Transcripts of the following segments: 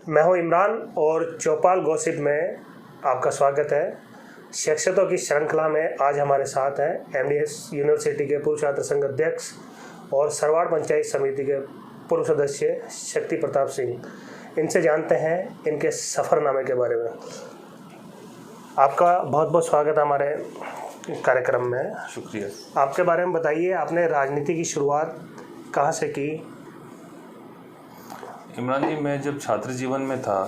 मैं हूं इमरान और चौपाल गॉसिप में आपका स्वागत है। शख्सियतों की श्रृंखला में आज हमारे साथ हैं एमडीएस यूनिवर्सिटी के पूर्व छात्र संघ अध्यक्ष और सरवाड़ पंचायत समिति के पूर्व सदस्य शक्ति प्रताप सिंह। इनसे जानते हैं इनके सफ़रनामे के बारे में। आपका बहुत बहुत स्वागत है हमारे कार्यक्रम में। शुक्रिया। आपके बारे में बताइए, आपने राजनीति की शुरुआत कहाँ से की? इमरान जी, मैं जब छात्र जीवन में था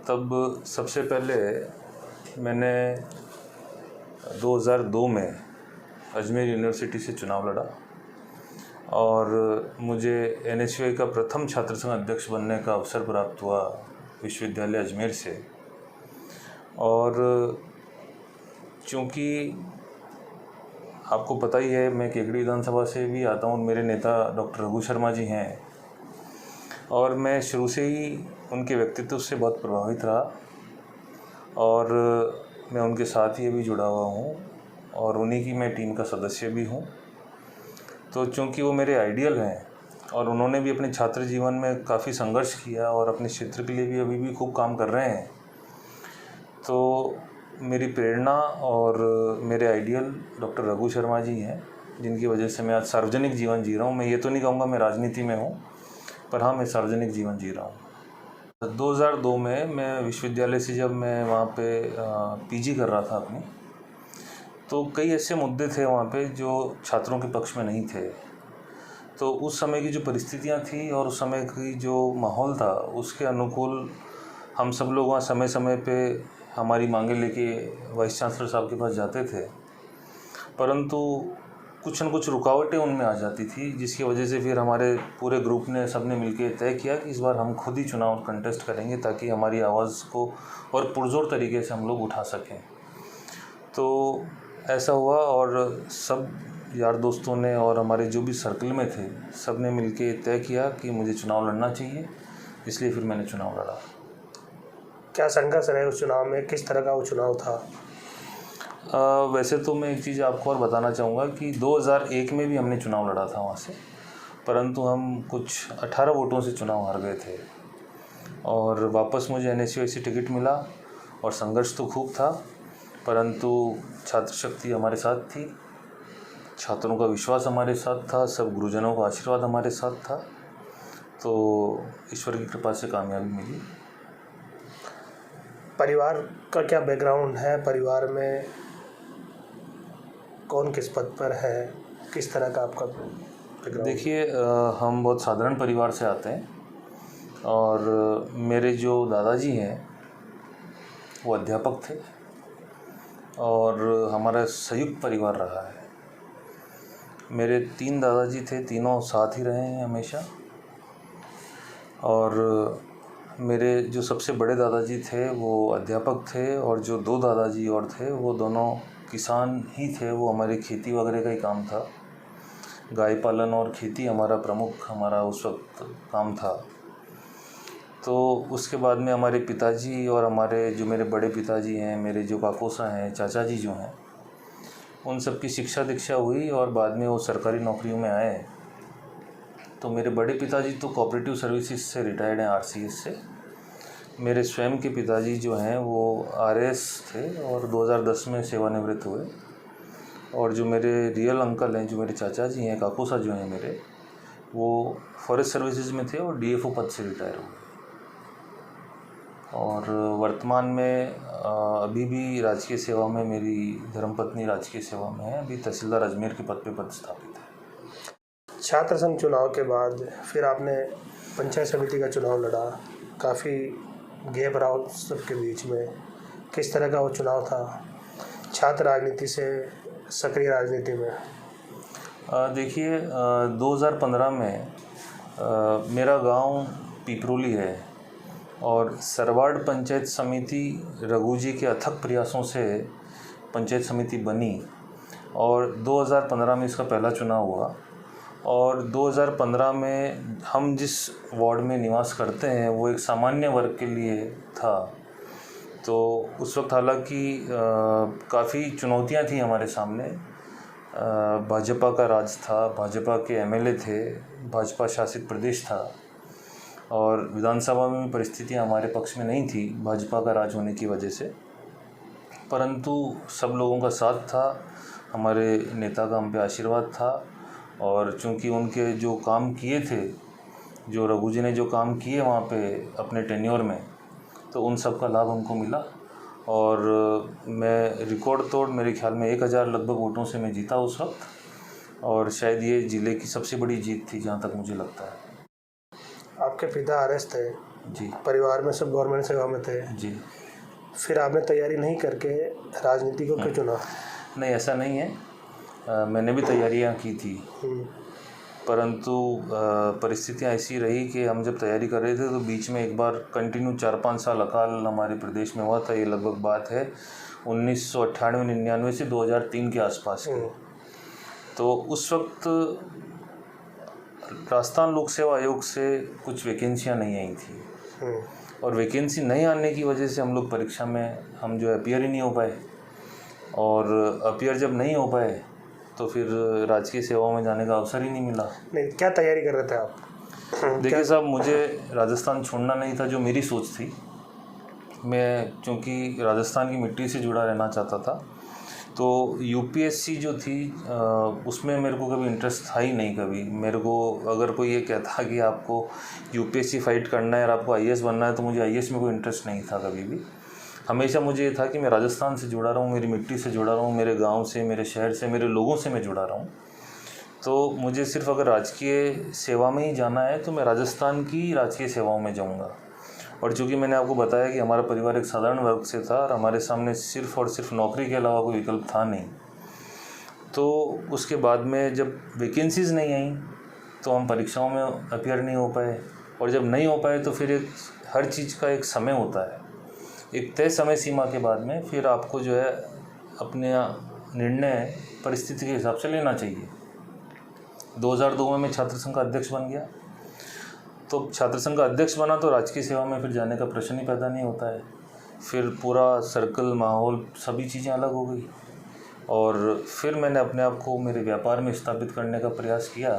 तब सबसे पहले मैंने 2002 में अजमेर यूनिवर्सिटी से चुनाव लड़ा और मुझे एनएसयूआई का प्रथम छात्र संघ अध्यक्ष बनने का अवसर प्राप्त हुआ विश्वविद्यालय अजमेर से। और चूँकि आपको पता ही है मैं केकड़ी विधानसभा से भी आता हूँ, मेरे नेता डॉक्टर रघु शर्मा जी हैं और मैं शुरू से ही उनके व्यक्तित्व से बहुत प्रभावित रहा और मैं उनके साथ ही अभी जुड़ा हुआ हूँ और उन्हीं की मैं टीम का सदस्य भी हूँ। तो चूँकि वो मेरे आइडियल हैं और उन्होंने भी अपने छात्र जीवन में काफ़ी संघर्ष किया और अपने क्षेत्र के लिए भी अभी भी खूब काम कर रहे हैं, तो मेरी प्रेरणा और मेरे आइडियल डॉक्टर रघु शर्मा जी हैं, जिनकी वजह से मैं आज सार्वजनिक जीवन जी रहा हूँ। मैं ये तो नहीं कहूँगा मैं राजनीति में हूँ, पर हाँ, मैं सार्वजनिक जीवन जी रहा हूँ। 2002 में मैं विश्वविद्यालय से जब मैं वहाँ पे पीजी कर रहा था अपनी, तो कई ऐसे मुद्दे थे वहाँ पे जो छात्रों के पक्ष में नहीं थे। तो उस समय की जो परिस्थितियाँ थी और उस समय की जो माहौल था, उसके अनुकूल हम सब लोग वहाँ समय समय पे हमारी मांगे लेके वाइस चांसलर साहब के पास जाते थे, परंतु कुछ न कुछ रुकावटें उनमें आ जाती थी, जिसकी वजह से फिर हमारे पूरे ग्रुप ने सबने मिलकर तय किया कि इस बार हम खुद ही चुनाव कंटेस्ट करेंगे ताकि हमारी आवाज़ को और पुरजोर तरीके से हम लोग उठा सकें। तो ऐसा हुआ और सब यार दोस्तों ने और हमारे जो भी सर्कल में थे, सब ने मिलकर तय किया कि मुझे चुनाव लड़ना चाहिए, इसलिए फिर मैंने चुनाव लड़ा। क्या संघर्ष रहे उस चुनाव में? किस तरह का वो चुनाव था? वैसे तो मैं एक चीज़ आपको और बताना चाहूँगा कि 2001 में भी हमने चुनाव लड़ा था वहाँ से, परंतु हम कुछ 18 वोटों से चुनाव हार गए थे और वापस मुझे एनएसयूआई से टिकट मिला और संघर्ष तो खूब था, परंतु छात्र शक्ति हमारे साथ थी, छात्रों का विश्वास हमारे साथ था, सब गुरुजनों का आशीर्वाद हमारे साथ था, तो ईश्वर की कृपा से कामयाबी मिली। परिवार का क्या बैकग्राउंड है? परिवार में कौन किस पद पर है? किस तरह का आपका बैकग्राउंड? देखिए, हम बहुत साधारण परिवार से आते हैं और मेरे जो दादाजी हैं वो अध्यापक थे और हमारा संयुक्त परिवार रहा है। मेरे 3 दादाजी थे, तीनों साथ ही रहे हैं हमेशा। और मेरे जो सबसे बड़े दादाजी थे वो अध्यापक थे और जो 2 दादाजी और थे वो दोनों किसान ही थे। वो हमारी खेती वगैरह का ही काम था, गाय पालन और खेती हमारा उस वक्त काम था। तो उसके बाद में हमारे पिताजी और हमारे जो मेरे बड़े पिताजी हैं, मेरे जो काकोसा हैं, चाचा जी जो हैं, उन सब की शिक्षा दीक्षा हुई और बाद में वो सरकारी नौकरियों में आए। तो मेरे बड़े पिताजी तो कोऑपरेटिव सर्विसेज से रिटायर्ड हैं, आरसीएस से। मेरे स्वयं के पिताजी जो हैं वो आरएस थे और 2010 में सेवानिवृत्त हुए। और जो मेरे रियल अंकल हैं, जो मेरे चाचा जी हैं, काकोसा जो हैं मेरे, वो फॉरेस्ट सर्विसेज में थे और डीएफओ पद से रिटायर हुए। और वर्तमान में अभी भी राजकीय सेवा में मेरी धर्मपत्नी राजकीय सेवा में है, अभी तहसीलदार अजमेर के पद पे पदस्थापित है। छात्र संघ चुनाव के बाद फिर आपने पंचायत समिति का चुनाव लड़ा, काफ़ी गैप रहा उस सबके बीच में। किस तरह का वो चुनाव था, छात्र राजनीति से सक्रिय राजनीति में? देखिए, 2015 में मेरा गांव पिपरोली है और सरवाड़ पंचायत समिति रघु जी के अथक प्रयासों से पंचायत समिति बनी और 2015 में इसका पहला चुनाव हुआ। और 2015 में हम जिस वार्ड में निवास करते हैं वो एक सामान्य वर्ग के लिए था। तो उस वक्त हालांकि काफ़ी चुनौतियां थी हमारे सामने। भाजपा का राज था, भाजपा के एमएलए थे, भाजपा शासित प्रदेश था और विधानसभा में भी परिस्थितियाँ हमारे पक्ष में नहीं थी भाजपा का राज होने की वजह से, परंतु सब लोगों का साथ था, हमारे नेता का हम पे आशीर्वाद था। और चूँकि उनके जो काम किए थे, जो रघु जी ने जो काम किए वहाँ पे अपने टेन्योर में, तो उन सब का लाभ हमको मिला। और मैं रिकॉर्ड तोड़ मेरे ख्याल में 1000 लगभग वोटों से मैं जीता उस वक्त, और शायद ये ज़िले की सबसे बड़ी जीत थी जहाँ तक मुझे लगता है। आपके पिता आरएस थे जी परिवार में, सब गवर्नमेंट सेवा में थे, जी। फिर आपने तैयारी नहीं करके राजनीति को क्यों चुना? नहीं, ऐसा नहीं है, मैंने भी तैयारियाँ की थी, परंतु परिस्थितियाँ ऐसी रही कि हम जब तैयारी कर रहे थे तो बीच में एक बार कंटिन्यू 4-5 साल अकाल हमारे प्रदेश में हुआ था। ये लगभग बात है 1998-99 से 2003 के आसपास की। तो उस वक्त राजस्थान लोक सेवा आयोग से कुछ वैकेंसियाँ नहीं आई थी, और वैकेंसी नहीं आने की वजह से हम लोग परीक्षा में हम जो है अपीयर ही नहीं हो पाए, और अपीयर जब नहीं हो पाए तो फिर राजकीय सेवाओं में जाने का अवसर ही नहीं मिला। नहीं, क्या तैयारी कर रहे थे आप? देखिए साहब, मुझे राजस्थान छोड़ना नहीं था जो मेरी सोच थी। मैं चूँकि राजस्थान की मिट्टी से जुड़ा रहना चाहता था, तो यूपीएससी जो थी उसमें मेरे को कभी इंटरेस्ट था ही नहीं। कभी मेरे को अगर कोई ये कहता कि आपको यूपीएससी फाइट करना है और आपको आईएएस बनना है, तो मुझे आईएएस में कोई इंटरेस्ट नहीं था कभी भी। हमेशा मुझे ये था कि मैं राजस्थान से जुड़ा रहूँ, मेरी मिट्टी से जुड़ा रहूँ, मेरे गांव से, मेरे शहर से, मेरे लोगों से मैं जुड़ा रहूँ। तो मुझे सिर्फ अगर राजकीय सेवा में ही जाना है तो मैं राजस्थान की राजकीय सेवाओं में जाऊँगा। और चूँकि मैंने आपको बताया कि हमारा परिवार एक साधारण वर्ग से था और हमारे सामने सिर्फ और सिर्फ नौकरी के अलावा कोई विकल्प था नहीं, तो उसके बाद में जब वैकेंसीज़ नहीं आई तो हम परीक्षाओं में अपीयर नहीं हो पाए, और जब नहीं हो पाए तो फिर एक हर चीज़ का एक समय होता है, एक तय समय सीमा के बाद में फिर आपको जो है अपने निर्णय परिस्थिति के हिसाब से लेना चाहिए। 2002 में मैं छात्र संघ का अध्यक्ष बन गया, तो छात्र संघ का अध्यक्ष बना तो राजकीय सेवा में फिर जाने का प्रश्न ही पैदा नहीं होता है। फिर पूरा सर्कल, माहौल, सभी चीज़ें अलग हो गई, और फिर मैंने अपने आप को मेरे व्यापार में स्थापित करने का प्रयास किया।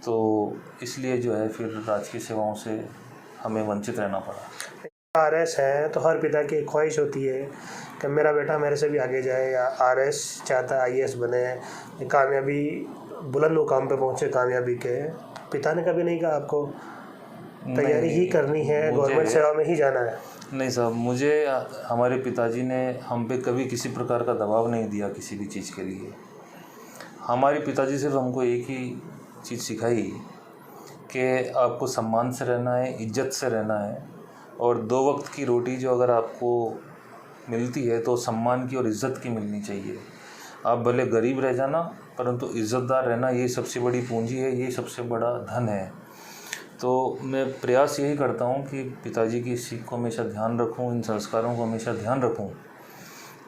तो इसलिए जो है फिर राजकीय सेवाओं से हमें वंचित रहना पड़ा। आरएस है तो हर पिता की एक ख्वाहिश होती है कि मेरा बेटा मेरे से भी आगे जाए, या आरएस चाहता है आईएएस बने, कामयाबी, बुलंद मुकाम पे पहुंचे कामयाबी के। पिता ने कभी नहीं कहा आपको तैयारी ही करनी है, गवर्नमेंट सेवा में ही जाना है? नहीं साहब, मुझे हमारे पिताजी ने हम पे कभी किसी प्रकार का दबाव नहीं दिया किसी भी चीज़ के लिए। हमारे पिताजी सिर्फ हमको एक ही चीज़ सिखाई कि आपको सम्मान से रहना है, इज्जत से रहना है, और 2 वक्त की रोटी जो अगर आपको मिलती है तो सम्मान की और इज़्ज़त की मिलनी चाहिए। आप भले गरीब रह जाना, परंतु इज़्ज़तदार रहना, ये सबसे बड़ी पूंजी है, ये सबसे बड़ा धन है। तो मैं प्रयास यही करता हूँ कि पिताजी की सीख को हमेशा ध्यान रखूँ, इन संस्कारों को हमेशा ध्यान रखूँ,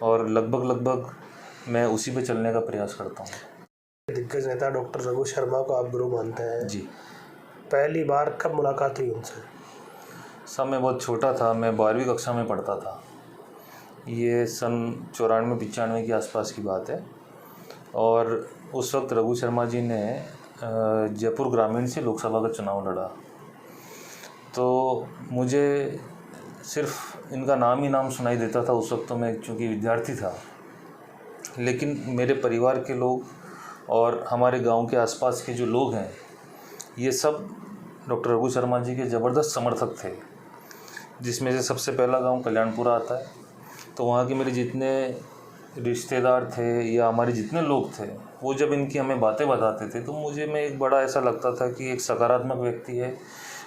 और लगभग मैं उसी पे चलने का प्रयास करता हूँ। दिग्गज नेता डॉक्टर रघु शर्मा को आप गुरु मानते हैं जी। पहली बार कब मुलाकात हुई उनसे? सब मैं बहुत छोटा था, मैं 12वीं कक्षा में पढ़ता था। ये सन 94-95 के आसपास की बात है, और उस वक्त रघु शर्मा जी ने जयपुर ग्रामीण से लोकसभा का चुनाव लड़ा। तो मुझे सिर्फ इनका नाम ही नाम सुनाई देता था उस वक्त, तो मैं चूँकि विद्यार्थी था, लेकिन मेरे परिवार के लोग और हमारे गांव के आसपास के जो लोग हैं, ये सब डॉक्टर रघु शर्मा जी के ज़बरदस्त समर्थक थे, जिसमें से सबसे पहला गांव कल्याणपुरा आता है। तो वहाँ के मेरे जितने रिश्तेदार थे या हमारे जितने लोग थे, वो जब इनकी हमें बातें बताते थे तो मुझे में एक बड़ा ऐसा लगता था कि एक सकारात्मक व्यक्ति है,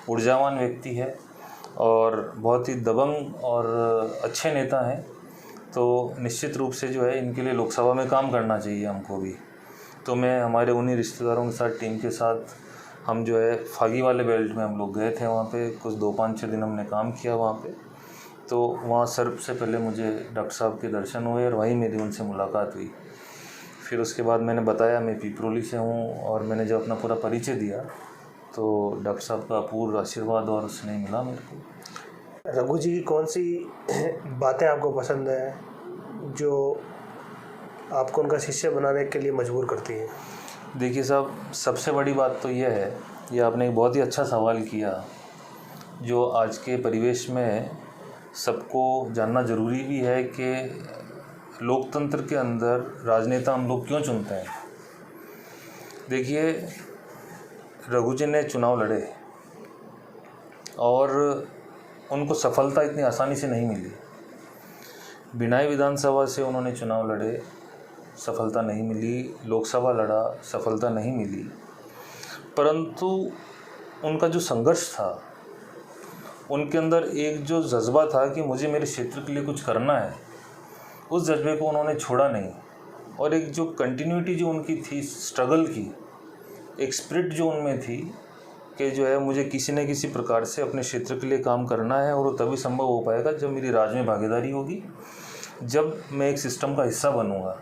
ऊर्जावान व्यक्ति है, और बहुत ही दबंग और अच्छे नेता हैं। तो निश्चित रूप से जो है इनके लिए लोकसभा में काम करना चाहिए हमको भी। तो मैं हमारे उन्हीं रिश्तेदारों के साथ, टीम के साथ, हम जो है फागी वाले बेल्ट में हम लोग गए थे। वहाँ पे कुछ 2-5-6 दिन हमने काम किया वहाँ पे। तो वहाँ सबसे पहले मुझे डॉक्टर साहब के दर्शन हुए और वहीं मेरी उनसे मुलाकात हुई। फिर उसके बाद मैंने बताया मैं पिपरोली से हूँ, और मैंने जब अपना पूरा परिचय दिया तो डॉक्टर साहब का अपूर्व आशीर्वाद और स्नेह मिला मेरे को। रघु जी की कौन सी बातें आपको पसंद है जो आपको उनका शिष्य बनाने के लिए मजबूर करती हैं? देखिए साहब, सबसे बड़ी बात तो यह है, ये आपने एक बहुत ही अच्छा सवाल किया जो आज के परिवेश में सबको जानना ज़रूरी भी है कि लोकतंत्र के अंदर राजनेता हम लोग क्यों चुनते हैं। देखिए, रघु जी ने चुनाव लड़े और उनको सफलता इतनी आसानी से नहीं मिली। बिनाई विधानसभा से उन्होंने चुनाव लड़े, सफलता नहीं मिली। लोकसभा लड़ा, सफलता नहीं मिली। परंतु उनका जो संघर्ष था, उनके अंदर एक जो जज्बा था कि मुझे मेरे क्षेत्र के लिए कुछ करना है, उस जज्बे को उन्होंने छोड़ा नहीं। और एक जो कंटिन्यूटी जो उनकी थी स्ट्रगल की, एक स्पिरिट जो उनमें थी कि जो है मुझे किसी न किसी प्रकार से अपने क्षेत्र के लिए काम करना है, और वो तभी संभव हो पाएगा जब मेरी राज में भागीदारी होगी, जब मैं एक सिस्टम का हिस्सा बनूंगा।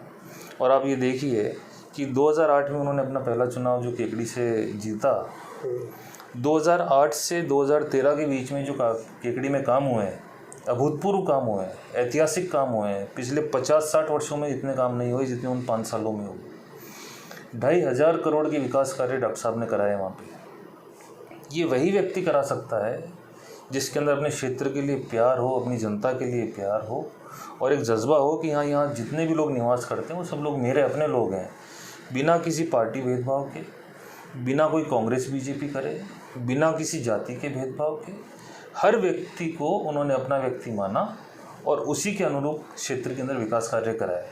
और आप ये देखिए कि 2008 में उन्होंने अपना पहला चुनाव जो केकड़ी से जीता। 2008 से 2013 के बीच में जो केकड़ी में काम हुए हैं, अभूतपूर्व काम हुए हैं, ऐतिहासिक काम हुए हैं। पिछले 50-60 वर्षों में इतने काम नहीं हुए जितने उन 5 सालों में हुए। 2,500 करोड़ के विकास कार्य डॉक्टर साहब ने कराए वहाँ पे। ये वही व्यक्ति करा सकता है जिसके अंदर अपने क्षेत्र के लिए प्यार हो, अपनी जनता के लिए प्यार हो, और एक जज्बा हो कि हाँ, यहाँ जितने भी लोग निवास करते हैं वो सब लोग मेरे अपने लोग हैं। बिना किसी पार्टी भेदभाव के, बिना कोई कांग्रेस बीजेपी करे, बिना किसी जाति के भेदभाव के, हर व्यक्ति को उन्होंने अपना व्यक्ति माना और उसी के अनुरूप क्षेत्र के अंदर विकास कार्य कराए।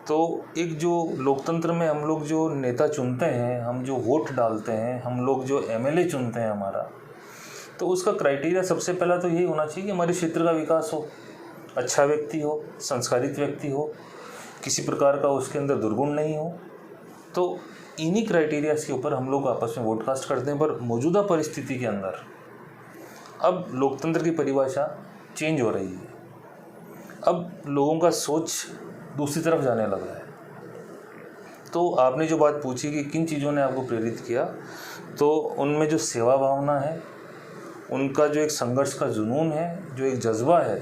तो एक जो लोकतंत्र में हम लोग जो नेता चुनते हैं, हम जो वोट डालते हैं, हम लोग जो एमएलए चुनते हैं हमारा, तो उसका क्राइटेरिया सबसे पहला तो यही होना चाहिए कि हमारे क्षेत्र का विकास हो, अच्छा व्यक्ति हो, संस्कारित व्यक्ति हो, किसी प्रकार का उसके अंदर दुर्गुण नहीं हो। तो इन्हीं क्राइटेरियाज के ऊपर हम लोग आपस में वोट कास्ट करते हैं। पर मौजूदा परिस्थिति के अंदर अब लोकतंत्र की परिभाषा चेंज हो रही है। अब लोगों का सोच दूसरी तरफ जाने लगा है। तो आपने जो बात पूछी कि किन चीज़ों ने आपको प्रेरित किया, तो उनमें जो सेवा भावना है, उनका जो एक संघर्ष का जुनून है, जो एक जज्बा है,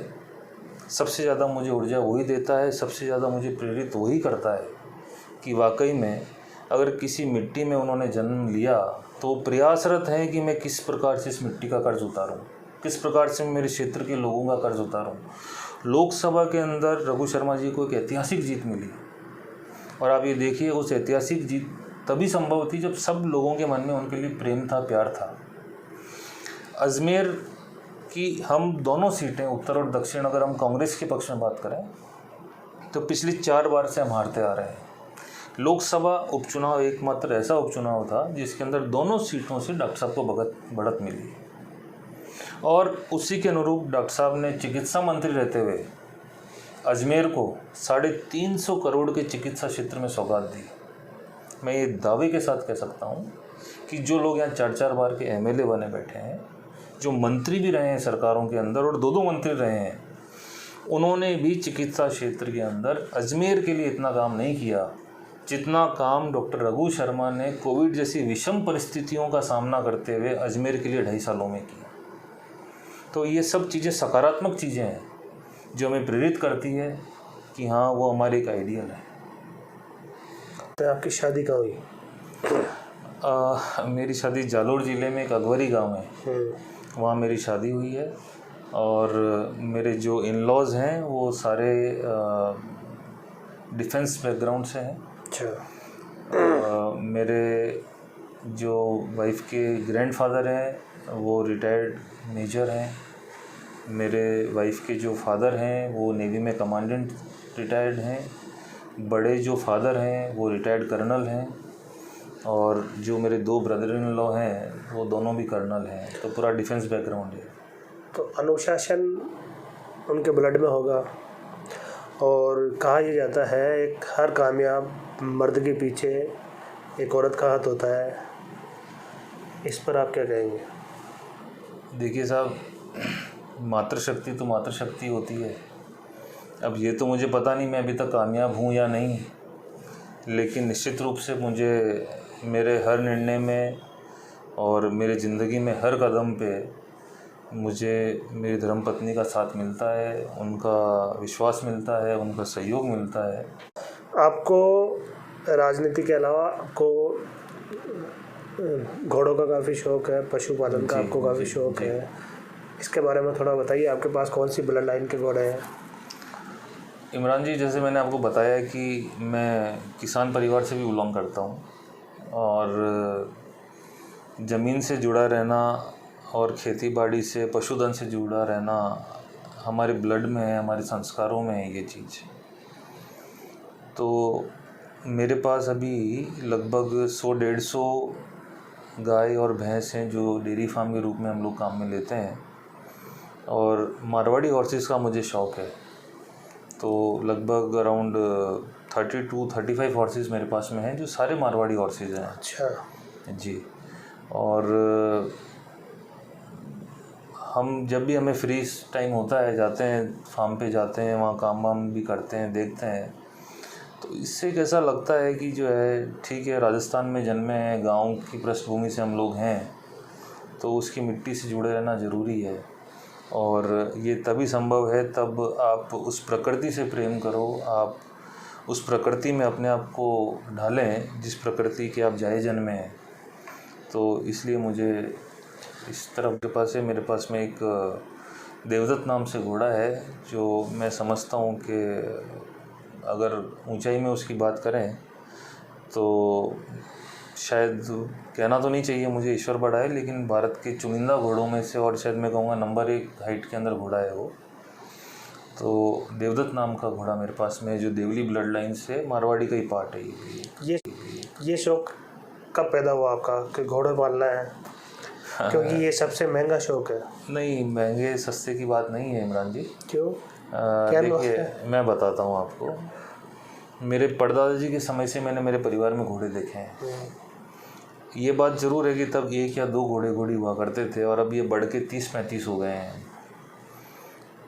सबसे ज़्यादा मुझे ऊर्जा वही देता है, सबसे ज़्यादा मुझे प्रेरित वही करता है कि वाकई में अगर किसी मिट्टी में उन्होंने जन्म लिया तो प्रयासरत है कि मैं किस प्रकार से इस मिट्टी का कर्ज उतारूं, किस प्रकार से मेरे क्षेत्र के लोगों का कर्ज उतारूं। लोकसभा के अंदर रघु शर्मा जी को एक ऐतिहासिक जीत मिली, और आप ये देखिए उस ऐतिहासिक जीत तभी संभव थी जब सब लोगों के मन में उनके लिए प्रेम था, प्यार था। अजमेर की हम दोनों सीटें, उत्तर और दक्षिण, अगर हम कांग्रेस के पक्ष में बात करें तो पिछली 4 बार से हम हारते आ रहे हैं। लोकसभा उपचुनाव एकमात्र ऐसा उपचुनाव था जिसके अंदर दोनों सीटों से डॉक्टर साहब को बढ़त मिली, और उसी के अनुरूप डॉक्टर साहब ने चिकित्सा मंत्री रहते हुए अजमेर को 350 करोड़ के चिकित्सा क्षेत्र में सौगात दी। मैं ये दावे के साथ कह सकता हूँ कि जो लोग यहाँ 4-4 बार के एमएलए बने बैठे हैं, जो मंत्री भी रहे हैं सरकारों के अंदर और 2-2 मंत्री रहे हैं, उन्होंने भी चिकित्सा क्षेत्र के अंदर अजमेर के लिए इतना काम नहीं किया जितना काम डॉक्टर रघु शर्मा ने कोविड जैसी विषम परिस्थितियों का सामना करते हुए अजमेर के लिए 2.5 सालों में किया। तो ये सब चीज़ें सकारात्मक चीज़ें हैं जो हमें प्रेरित करती है कि हाँ, वो हमारे एक आइडियल है। तो आपकी शादी कहाँ हुई? मेरी शादी जालोर ज़िले में एक अगवरी गांव है, वहाँ मेरी शादी हुई है। और मेरे जो इन लॉज हैं वो सारे डिफेंस बैकग्राउंड से हैं। अच्छा। मेरे जो वाइफ के ग्रैंडफादर हैं वो रिटायर्ड मेजर हैं। मेरे वाइफ के जो फादर हैं वो नेवी में कमांडेंट रिटायर्ड हैं। बड़े जो फादर हैं वो रिटायर्ड कर्नल हैं, और जो मेरे 2 ब्रदर इन लॉ हैं वो दोनों भी कर्नल हैं। तो पूरा डिफेंस बैकग्राउंड है। तो अनुशासन उनके ब्लड में होगा, और कहा यह जाता है एक हर कामयाब मर्द के पीछे एक औरत का हाथ होता है। इस पर आप क्या कहेंगे? देखिए साहब, मातृशक्ति तो मातृशक्ति होती है। अब ये तो मुझे पता नहीं मैं अभी तक कामयाब हूँ या नहीं, लेकिन निश्चित रूप से मुझे मेरे हर निर्णय में और मेरे ज़िंदगी में हर कदम पे मुझे मेरी धर्मपत्नी का साथ मिलता है, उनका विश्वास मिलता है, उनका सहयोग मिलता है। आपको राजनीति के अलावा आपको घोड़ों का काफ़ी शौक़ है, पशुपालन का आपको काफ़ी शौक़ है, इसके बारे में थोड़ा बताइए, आपके पास कौन सी ब्लड लाइन के घोड़े हैं? इमरान जी, जैसे मैंने आपको बताया कि मैं किसान परिवार से भी बिलोंग करता हूँ और ज़मीन से जुड़ा रहना और खेती बाड़ी से, पशुधन से जुड़ा रहना हमारे ब्लड में है, हमारे संस्कारों में है ये चीज़। तो मेरे पास अभी लगभग 100-150 गाय और भैंस हैं जो डेयरी फार्म के रूप में हम लोग काम में लेते हैं। और मारवाड़ी हॉर्सेस का मुझे शौक़ है, तो लगभग अराउंड 30-35 हॉर्सेस मेरे पास में हैं जो सारे मारवाड़ी हॉर्सेस हैं। अच्छा जी। और हम जब भी हमें फ्री टाइम होता है जाते हैं फार्म पे, जाते हैं वहाँ काम वाम भी करते हैं, देखते हैं। तो इससे कैसा लगता है कि जो है ठीक है, राजस्थान में जन्मे हैं, गांव की पृष्ठभूमि से हम लोग हैं, तो उसकी मिट्टी से जुड़े रहना ज़रूरी है। और ये तभी संभव है तब आप उस प्रकृति से प्रेम करो, आप उस प्रकृति में अपने आप को ढालें जिस प्रकृति के आप जाए जन्मे हैं। तो इसलिए मुझे इस तरफ के पास है, मेरे पास में एक देवदत्त नाम से घोड़ा है जो मैं समझता हूँ कि अगर ऊंचाई में उसकी बात करें तो शायद, कहना तो नहीं चाहिए मुझे ईश्वर बढ़ाए, लेकिन भारत के चुनिंदा घोड़ों में से, और शायद मैं कहूँगा नंबर 1 हाइट के अंदर घोड़ा है वो। तो देवदत्त नाम का घोड़ा मेरे पास में, जो देवली ब्लड लाइन से मारवाड़ी का ही पार्ट है। ये शौक़ कब पैदा हुआ आपका कि घोड़े पालना है? क्योंकि ये सबसे महंगा शौक़ है। नहीं, महंगे सस्ते की बात नहीं है इमरान जी। क्यों? देखिए, मैं बताता हूँ आपको। मेरे परदादा जी के समय से मैंने मेरे परिवार में घोड़े देखे हैं। ये बात ज़रूर है कि तब 1 या 2 घोड़े घोड़ी हुआ करते थे और अब ये बढ़ के 30-35 हो गए हैं।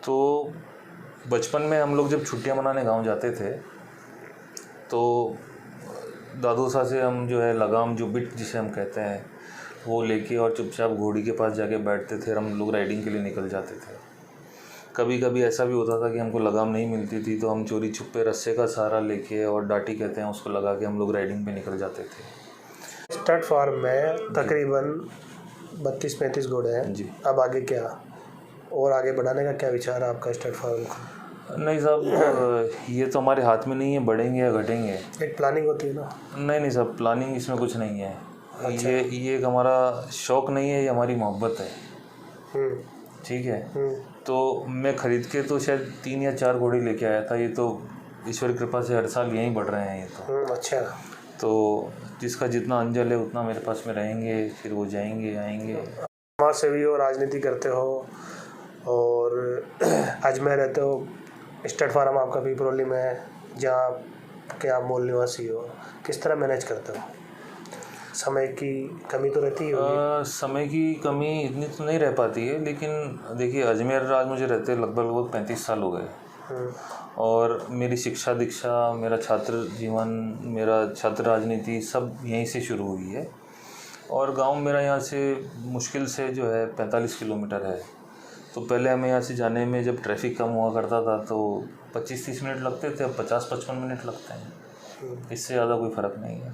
तो बचपन में हम लोग जब छुट्टियां मनाने गांव जाते थे तो दादू सा से हम जो है लगाम, जो बिट जिसे हम कहते हैं, वो लेके और चुपचाप घोड़ी के पास जाके बैठते थे और हम लोग राइडिंग के लिए निकल जाते थे। कभी कभी ऐसा भी होता था कि हमको लगाम नहीं मिलती थी तो हम चोरी छुपे रस्से का सहारा लेके, और डाटी कहते हैं उसको, लगा के हम लोग राइडिंग पे निकल जाते थे। स्टड फार्म में तकरीबन 32-35 घोड़े हैं जी। अब आगे क्या, और आगे बढ़ाने का क्या विचार है आपका स्टड फार्म का? नहीं साहब, ये तो हमारे हाथ में नहीं है बढ़ेंगे या घटेंगे। एक प्लानिंग होती है ना? नहीं साहब, प्लानिंग इसमें कुछ नहीं है। अच्छा। ये एक हमारा शौक़ नहीं है, ये हमारी मोहब्बत है। ठीक है। तो मैं ख़रीद के तो शायद 3 या 4 घोड़े लेके आया था। ये तो ईश्वर की कृपा से हर साल यहीं बढ़ रहे हैं ये तो। अच्छा। तो जिसका जितना अंजल है उतना मेरे पास में रहेंगे, फिर वो जाएंगे आएंगे। समाज सेवी हो, राजनीति करते हो और अजमेर रहते हो। स्टड फार्म आपका पिपरोली में है जहाँ के आप मूल निवासी हो, किस तरह मैनेज करते हो? समय की कमी तो रहती है? समय की कमी इतनी तो नहीं रह पाती है, लेकिन देखिए अजमेर आज मुझे रहते लगभग 35 साल हो गए। और मेरी शिक्षा दीक्षा, मेरा छात्र जीवन, मेरा छात्र राजनीति सब यहीं से शुरू हुई है। और गांव मेरा यहाँ से मुश्किल से जो है 45 किलोमीटर है। तो पहले हमें यहाँ से जाने में जब ट्रैफिक कम हुआ करता था तो 25-30 मिनट लगते थे, अब 50-55 मिनट लगते हैं। इससे ज़्यादा कोई फ़र्क नहीं है।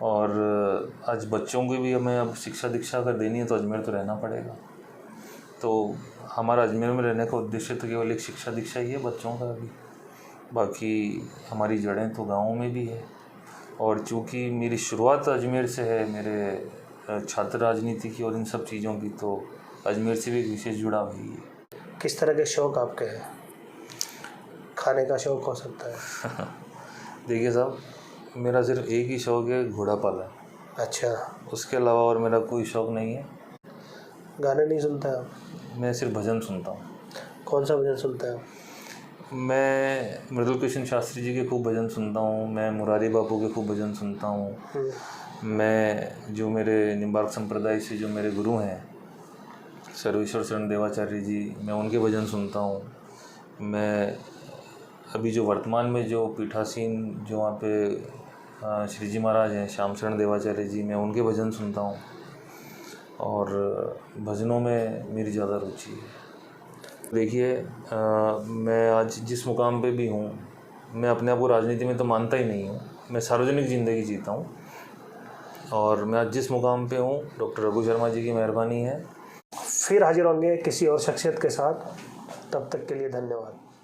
और आज बच्चों की भी हमें अब शिक्षा दीक्षा अगर देनी है तो अजमेर तो रहना पड़ेगा। तो हमारा अजमेर में रहने का उद्देश्य तो केवल एक शिक्षा दीक्षा ही है बच्चों का भी। बाकी हमारी जड़ें तो गाँव में भी है। और चूँकि मेरी शुरुआत अजमेर से है, मेरे छात्र राजनीति की और इन सब चीज़ों की, तो अजमेर से भी एक विशेष जुड़ाव है। किस तरह के शौक़ आपके हैं? खाने का शौक़ हो सकता है? देखिए साहब, मेरा सिर्फ एक ही शौक़ है, घोड़ा पालन। अच्छा। उसके अलावा और मेरा कोई शौक़ नहीं है। गाने नहीं सुनते आप? मैं सिर्फ भजन सुनता हूँ। कौन सा भजन सुनते हैं? मैं मृदुल कृष्ण शास्त्री जी के खूब भजन सुनता हूँ, मैं मुरारी बापू के खूब भजन सुनता हूँ। मैं जो मेरे निम्बार्क संप्रदाय से जो मेरे गुरु हैं सर्वेश्वर शरण देवाचार्य जी, मैं उनके भजन सुनता हूँ। मैं अभी जो वर्तमान में जो पीठासीन जो वहाँ पे श्री जी महाराज हैं, श्याम शरण देवाचार्य जी, मैं उनके भजन सुनता हूँ। और भजनों में मेरी ज़्यादा रुचि है। देखिए, मैं आज जिस मुकाम पे भी हूँ, मैं अपने आप को राजनीति में तो मानता ही नहीं हूँ। मैं सार्वजनिक ज़िंदगी जीता हूँ और मैं आज जिस मुकाम पे हूँ डॉक्टर रघु शर्मा जी की मेहरबानी है। फिर हाजिर होंगे किसी और शख्सियत के साथ। तब तक के लिए धन्यवाद।